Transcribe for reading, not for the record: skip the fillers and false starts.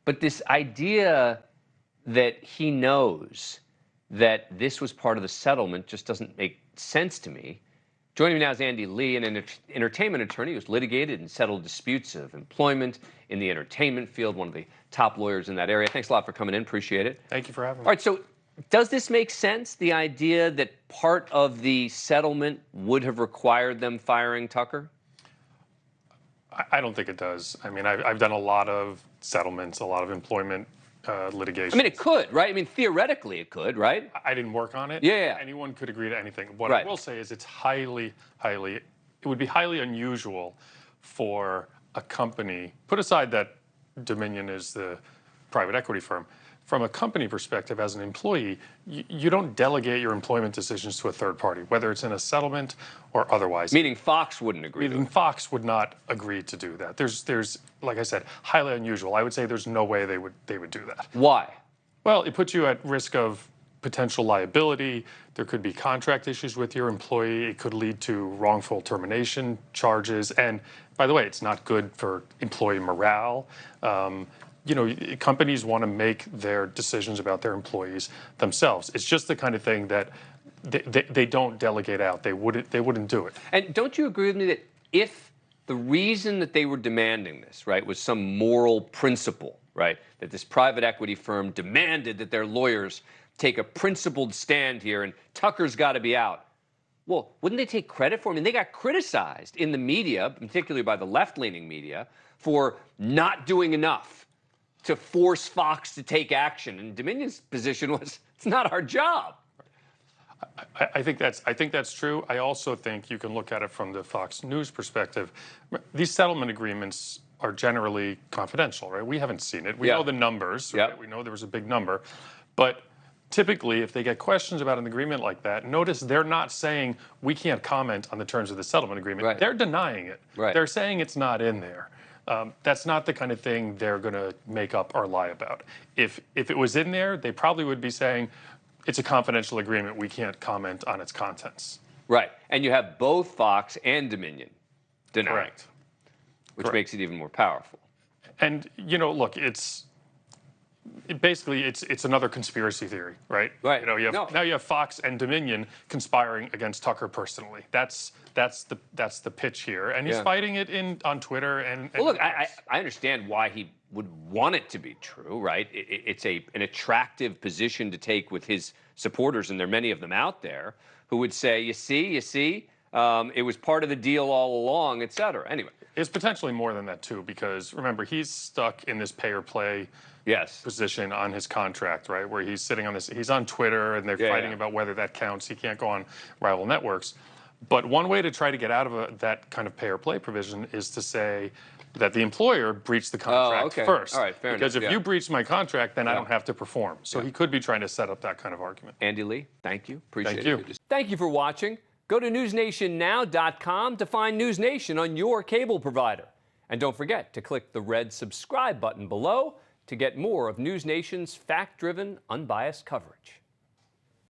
But this idea that he knows that this was part of the settlement just doesn't make sense to me. Joining me now is Andy Li, an entertainment attorney who's litigated and settled disputes of employment in the entertainment field, one of the top lawyers in that area. Thanks a lot for coming in. Appreciate it. Thank you for having me. All right, so does this make sense, the idea that part of the settlement would have required them firing Tucker? I don't think it does. I mean, I've done a lot of settlements, a lot of employment litigation. I mean, it could, right? I mean, theoretically it could, right? I didn't work on it. Yeah. Anyone could agree to anything. What I will say is it would be highly unusual for a company, put aside that Dominion is the private equity firm, from a company perspective, as an employee, you don't delegate your employment decisions to a third party, whether it's in a settlement or otherwise. Meaning Fox wouldn't agree. Meaning Fox would not agree to do that. There's, like I said, highly unusual. I would say there's no way they would do that. Why? Well, it puts you at risk of potential liability. There could be contract issues with your employee. It could lead to wrongful termination charges. And by the way, it's not good for employee morale. You know, companies want to make their decisions about their employees themselves. It's just the kind of thing that they don't delegate out. They wouldn't do it. And don't you agree with me that if the reason that they were demanding this, right, was some moral principle, right, that this private equity firm demanded that their lawyers take a principled stand here and Tucker's got to be out, well, wouldn't they take credit for it? I mean, they got criticized in the media, particularly by the left-leaning media, for not doing enough to force Fox to take action. And Dominion's position was, it's not our job. I think that's true. I also think you can look at it from the Fox News perspective. These settlement agreements are generally confidential, right? We haven't seen it. We know the numbers. Right? We know there was a big number. But typically, if they get questions about an agreement like that, notice they're not saying we can't comment on the terms of the settlement agreement. They're denying it. They're saying it's not in there. That's not the kind of thing they're going to make up or lie about. If it was in there, they probably would be saying it's a confidential agreement. We can't comment on its contents. Right. And you have both Fox and Dominion denying, which makes it even more powerful. And, you know, look, it's another conspiracy theory, right? Right. You know, now you have Fox and Dominion conspiring against Tucker personally. That's the pitch here, and he's fighting it on Twitter. And well, look, I understand why he would want it to be true, right? It's an attractive position to take with his supporters, and there are many of them out there who would say, you see, it was part of the deal all along, et cetera. Anyway, it's potentially more than that too, because remember, he's stuck in this pay or play position on his contract, right? Where he's sitting on this, he's on Twitter, and they're fighting about whether that counts. He can't go on rival networks. But one way to try to get out of that kind of pay or play provision is to say that the employer breached the contract first. All right, fair because enough. If you breach my contract, then I don't have to perform. So he could be trying to set up that kind of argument. Andy Li, thank you. Appreciate it. Thank you. Thank you for watching. Go to newsnationnow.com to find NewsNation on your cable provider. And don't forget to click the red subscribe button below to get more of NewsNation's fact-driven, unbiased coverage.